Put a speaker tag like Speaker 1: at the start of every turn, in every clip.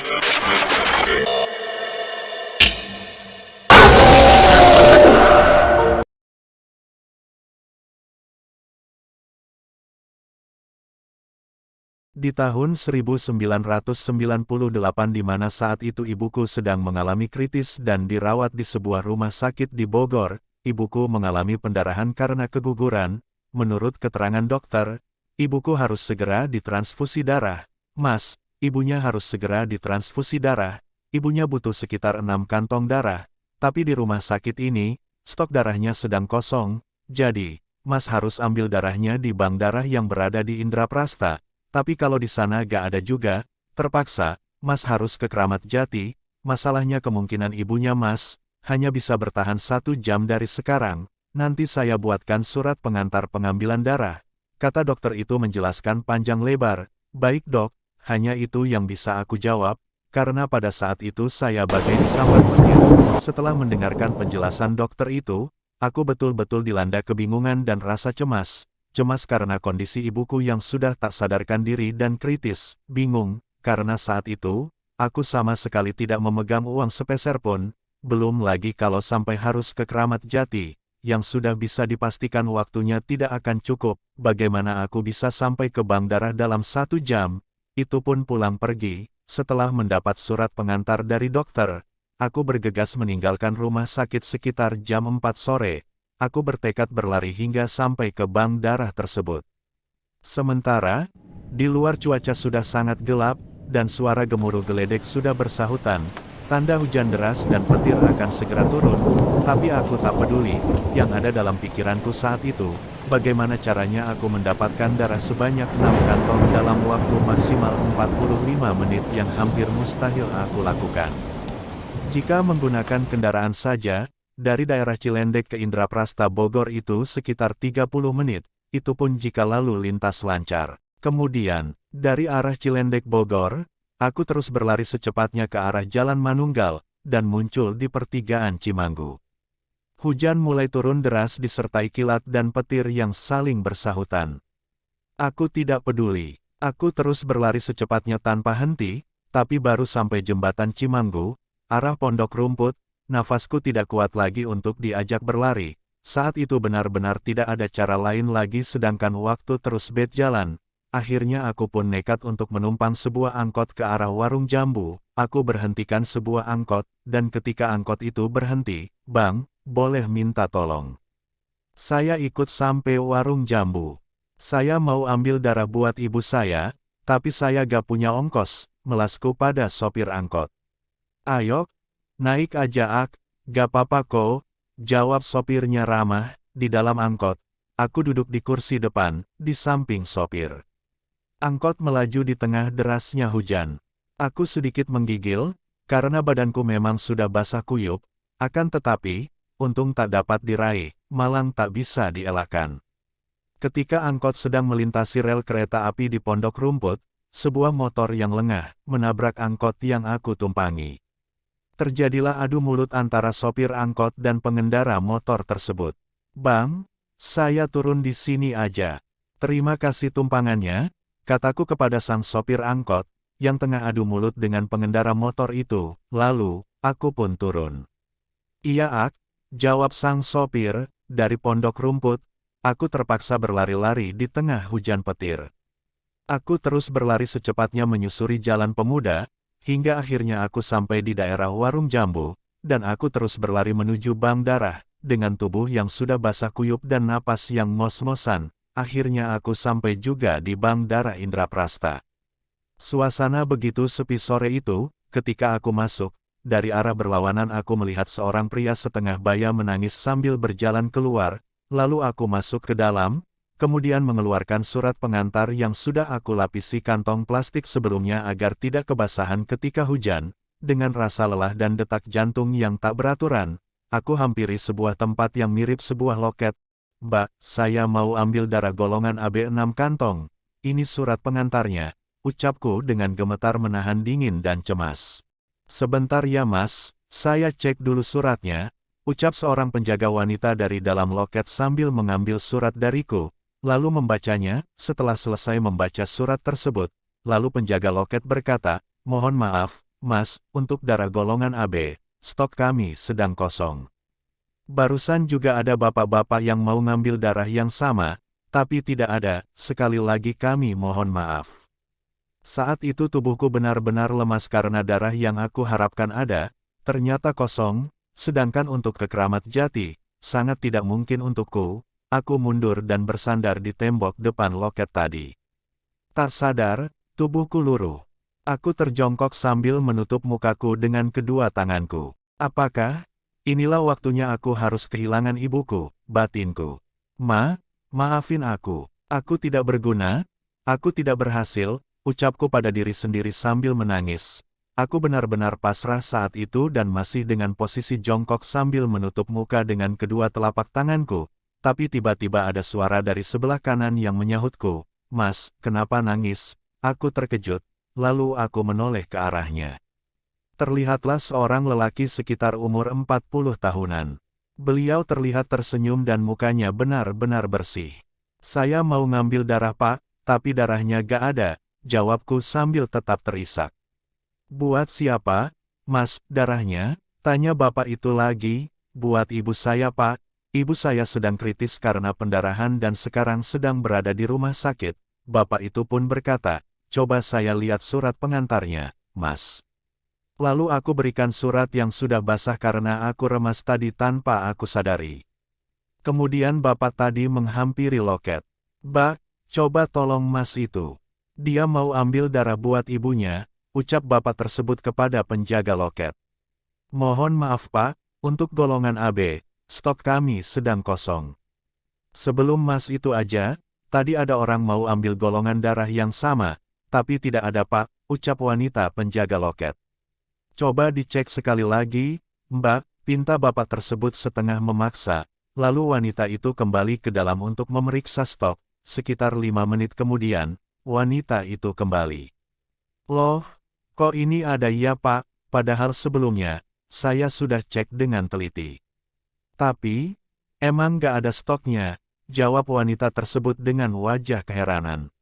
Speaker 1: Di tahun 1998 di mana saat itu ibuku sedang mengalami kritis dan dirawat di sebuah rumah sakit di Bogor, ibuku mengalami pendarahan karena keguguran. Menurut keterangan dokter, ibuku harus segera ditransfusi darah. Mas, ibunya harus segera ditransfusi darah. Ibunya butuh sekitar 6 kantong darah. Tapi di rumah sakit ini, stok darahnya sedang kosong. Jadi, Mas harus ambil darahnya di bank darah yang berada di Indraprasta. Tapi kalau di sana gak ada juga, terpaksa, Mas harus ke Kramat Jati. Masalahnya kemungkinan ibunya Mas, hanya bisa bertahan 1 jam dari sekarang. Nanti saya buatkan surat pengantar pengambilan darah. Kata dokter itu menjelaskan panjang lebar. Baik dok, hanya itu yang bisa aku jawab, karena pada saat itu saya bagai disambar petir. Setelah mendengarkan penjelasan dokter itu, aku betul-betul dilanda kebingungan dan rasa cemas. Cemas karena kondisi ibuku yang sudah tak sadarkan diri dan kritis, bingung, karena saat itu, aku sama sekali tidak memegang uang sepeser pun, belum lagi kalau sampai harus ke Kramat Jati, yang sudah bisa dipastikan waktunya tidak akan cukup, bagaimana aku bisa sampai ke bank darah dalam 1 jam, itu pun pulang pergi. Setelah mendapat surat pengantar dari dokter, aku bergegas meninggalkan rumah sakit sekitar jam 4 sore. Aku bertekad berlari hingga sampai ke bank darah tersebut. Sementara, di luar cuaca sudah sangat gelap, dan suara gemuruh geledek sudah bersahutan, tanda hujan deras dan petir akan segera turun, tapi aku tak peduli, yang ada dalam pikiranku saat itu, bagaimana caranya aku mendapatkan darah sebanyak 6 kantong dalam waktu maksimal 45 menit yang hampir mustahil aku lakukan. Jika menggunakan kendaraan saja, dari daerah Cilendek ke Indraprasta Bogor itu sekitar 30 menit, itu pun jika lalu lintas lancar. Kemudian, dari arah Cilendek Bogor, aku terus berlari secepatnya ke arah Jalan Manunggal, dan muncul di pertigaan Cimanggu. Hujan mulai turun deras disertai kilat dan petir yang saling bersahutan. Aku tidak peduli, aku terus berlari secepatnya tanpa henti, tapi baru sampai jembatan Cimanggu, arah Pondok Rumput, nafasku tidak kuat lagi untuk diajak berlari. Saat itu benar-benar tidak ada cara lain lagi sedangkan waktu terus jalan. Akhirnya aku pun nekat untuk menumpang sebuah angkot ke arah Warung Jambu. Aku berhentikan sebuah angkot, dan ketika angkot itu berhenti, "Bang, boleh minta tolong?" Saya ikut sampai Warung Jambu. Saya mau ambil darah buat ibu saya, tapi saya gak punya ongkos, melasku pada sopir angkot. "Ayo, naik aja ak, gak apa-apa kok," jawab sopirnya ramah. Di dalam angkot, aku duduk di kursi depan, di samping sopir. Angkot melaju di tengah derasnya hujan. Aku sedikit menggigil, karena badanku memang sudah basah kuyup, akan tetapi, untung tak dapat diraih, malang tak bisa dielakkan. Ketika angkot sedang melintasi rel kereta api di Pondok Rumput, sebuah motor yang lengah menabrak angkot yang aku tumpangi. Terjadilah adu mulut antara sopir angkot dan pengendara motor tersebut. "Bang, saya turun di sini aja. Terima kasih tumpangannya," kataku kepada sang sopir angkot, yang tengah adu mulut dengan pengendara motor itu. Lalu, aku pun turun. "Iya ak," jawab sang sopir. Dari Pondok Rumput, aku terpaksa berlari-lari di tengah hujan petir. Aku terus berlari secepatnya menyusuri Jalan Pemuda, hingga akhirnya aku sampai di daerah Warung Jambu, dan aku terus berlari menuju bank darah, dengan tubuh yang sudah basah kuyup dan napas yang ngos-ngosan. Akhirnya aku sampai juga di bank darah Indraprasta. Suasana begitu sepi sore itu, ketika aku masuk, dari arah berlawanan aku melihat seorang pria setengah baya menangis sambil berjalan keluar, lalu aku masuk ke dalam, kemudian mengeluarkan surat pengantar yang sudah aku lapisi kantong plastik sebelumnya agar tidak kebasahan ketika hujan. Dengan rasa lelah dan detak jantung yang tak beraturan, aku hampiri sebuah tempat yang mirip sebuah loket. "Mbak, saya mau ambil darah golongan AB 6 kantong. Ini surat pengantarnya," ucapku dengan gemetar menahan dingin dan cemas. "Sebentar ya mas, saya cek dulu suratnya," ucap seorang penjaga wanita dari dalam loket sambil mengambil surat dariku. Lalu membacanya. Setelah selesai membaca surat tersebut, lalu penjaga loket berkata, "Mohon maaf, Mas, untuk darah golongan AB, stok kami sedang kosong. Barusan juga ada bapak-bapak yang mau ngambil darah yang sama, tapi tidak ada, sekali lagi kami mohon maaf. Saat itu tubuhku benar-benar lemas karena darah yang aku harapkan ada, ternyata kosong, sedangkan untuk ke Keramat Jati, sangat tidak mungkin untukku. Aku mundur dan bersandar di tembok depan loket tadi. Tak sadar, tubuhku luruh. Aku terjongkok sambil menutup mukaku dengan kedua tanganku. Apakah inilah waktunya aku harus kehilangan ibuku, batinku? Maafin aku. Aku tidak berguna, aku tidak berhasil, ucapku pada diri sendiri sambil menangis. Aku benar-benar pasrah saat itu dan masih dengan posisi jongkok sambil menutup muka dengan kedua telapak tanganku. Tapi tiba-tiba ada suara dari sebelah kanan yang menyahutku. Mas, kenapa nangis? Aku terkejut, lalu aku menoleh ke arahnya. Terlihatlah seorang lelaki sekitar umur 40 tahunan. Beliau terlihat tersenyum dan mukanya benar-benar bersih. Saya mau ngambil darah Pak, tapi darahnya gak ada, jawabku sambil tetap terisak. Buat siapa, Mas, darahnya? Tanya bapak itu lagi. Buat ibu saya Pak. Ibu saya sedang kritis karena pendarahan dan sekarang sedang berada di rumah sakit. Bapak itu pun berkata, coba saya lihat surat pengantarnya, Mas. Lalu aku berikan surat yang sudah basah karena aku remas tadi tanpa aku sadari. Kemudian bapak tadi menghampiri loket. Mbak, coba tolong Mas itu. Dia mau ambil darah buat ibunya, ucap bapak tersebut kepada penjaga loket. Mohon maaf Pak, untuk golongan AB, stok kami sedang kosong. Sebelum Mas itu aja, tadi ada orang mau ambil golongan darah yang sama, tapi tidak ada Pak, ucap wanita penjaga loket. Coba dicek sekali lagi, Mbak, pinta bapak tersebut setengah memaksa, lalu wanita itu kembali ke dalam untuk memeriksa stok. Sekitar 5 menit kemudian, wanita itu kembali. Loh, kok ini ada ya Pak, padahal sebelumnya, saya sudah cek dengan teliti. Tapi, emang gak ada stoknya, jawab wanita tersebut dengan wajah keheranan.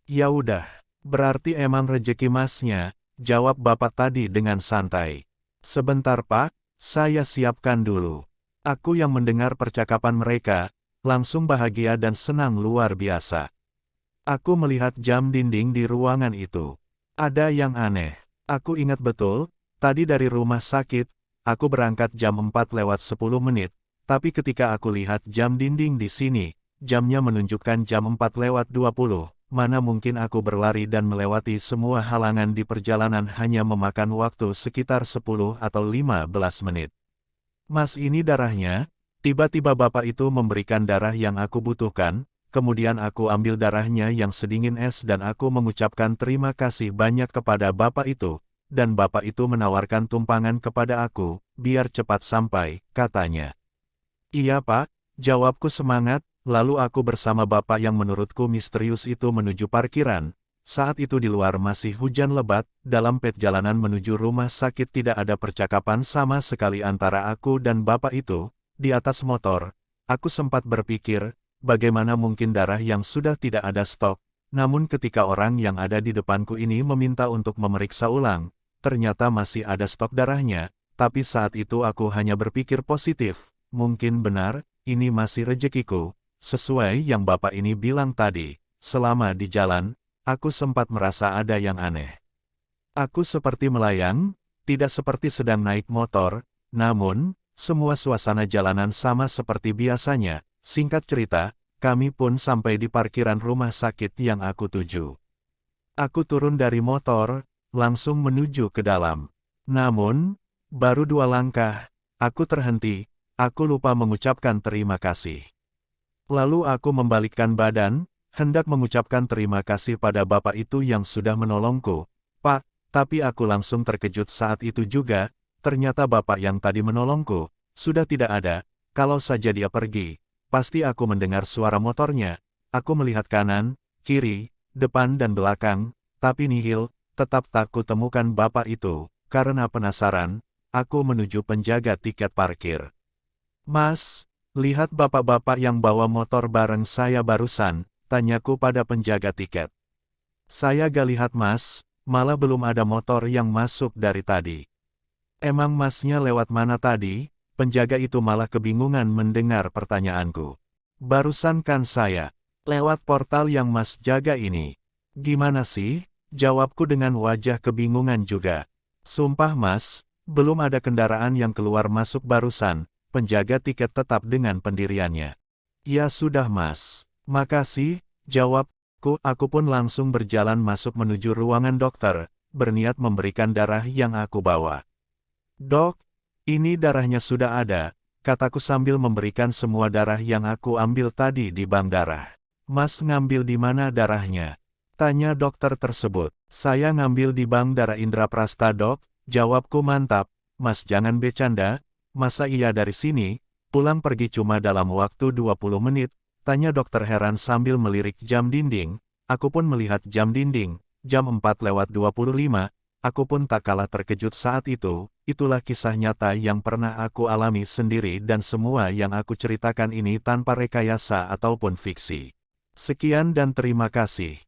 Speaker 1: Ya udah, berarti emang rejeki Masnya, jawab bapak tadi dengan santai. Sebentar Pak, saya siapkan dulu. Aku yang mendengar percakapan mereka, langsung bahagia dan senang luar biasa. Aku melihat jam dinding di ruangan itu. Ada yang aneh. Aku ingat betul, tadi dari rumah sakit, aku berangkat jam 4:10, tapi ketika aku lihat jam dinding di sini, jamnya menunjukkan jam 4:20. Mana mungkin aku berlari dan melewati semua halangan di perjalanan hanya memakan waktu sekitar 10 atau 15 menit. Mas ini darahnya, tiba-tiba bapak itu memberikan darah yang aku butuhkan, kemudian aku ambil darahnya yang sedingin es dan aku mengucapkan terima kasih banyak kepada bapak itu. Dan bapak itu menawarkan tumpangan kepada aku, biar cepat sampai, katanya. Iya Pak, jawabku semangat, lalu aku bersama bapak yang menurutku misterius itu menuju parkiran. Saat itu di luar masih hujan lebat, dalam perjalanan menuju rumah sakit tidak ada percakapan sama sekali antara aku dan bapak itu. Di atas motor, aku sempat berpikir, bagaimana mungkin darah yang sudah tidak ada stok. Namun ketika orang yang ada di depanku ini meminta untuk memeriksa ulang, ternyata masih ada stok darahnya, tapi saat itu aku hanya berpikir positif, mungkin benar, ini masih rezekiku, sesuai yang bapak ini bilang tadi. Selama di jalan, aku sempat merasa ada yang aneh. Aku seperti melayang, tidak seperti sedang naik motor, namun, semua suasana jalanan sama seperti biasanya. Singkat cerita, kami pun sampai di parkiran rumah sakit yang aku tuju. Aku turun dari motor, langsung menuju ke dalam. Namun, baru 2 langkah, aku terhenti, aku lupa mengucapkan terima kasih. Lalu aku membalikkan badan, hendak mengucapkan terima kasih pada bapak itu yang sudah menolongku. Pak, tapi aku langsung terkejut saat itu juga, ternyata bapak yang tadi menolongku, sudah tidak ada, kalau saja dia pergi, pasti aku mendengar suara motornya. Aku melihat kanan, kiri, depan dan belakang, tapi nihil. Tetap tak kutemukan bapak itu, karena penasaran, aku menuju penjaga tiket parkir. Mas, lihat bapak-bapak yang bawa motor bareng saya barusan, tanyaku pada penjaga tiket. Saya gak lihat Mas, malah belum ada motor yang masuk dari tadi. Emang masnya lewat mana tadi? Penjaga itu malah kebingungan mendengar pertanyaanku. Barusan kan saya lewat portal yang mas jaga ini. Gimana sih? Jawabku dengan wajah kebingungan juga. Sumpah mas, belum ada kendaraan yang keluar masuk barusan. Penjaga tiket tetap dengan pendiriannya. Ya sudah mas, makasih, jawabku. Aku pun langsung berjalan masuk menuju ruangan dokter, berniat memberikan darah yang aku bawa. Dok, ini darahnya sudah ada, kataku sambil memberikan semua darah yang aku ambil tadi di bank darah. Mas ngambil di mana darahnya? Tanya dokter tersebut. Saya ngambil di bank darah Indraprasta dok, jawabku. Mantap, mas jangan bercanda, masa iya dari sini, pulang pergi cuma dalam waktu 20 menit, tanya dokter heran sambil melirik jam dinding. Aku pun melihat jam dinding, jam 4:25, aku pun tak kalah terkejut saat itu. Itulah kisah nyata yang pernah aku alami sendiri dan semua yang aku ceritakan ini tanpa rekayasa ataupun fiksi. Sekian dan terima kasih.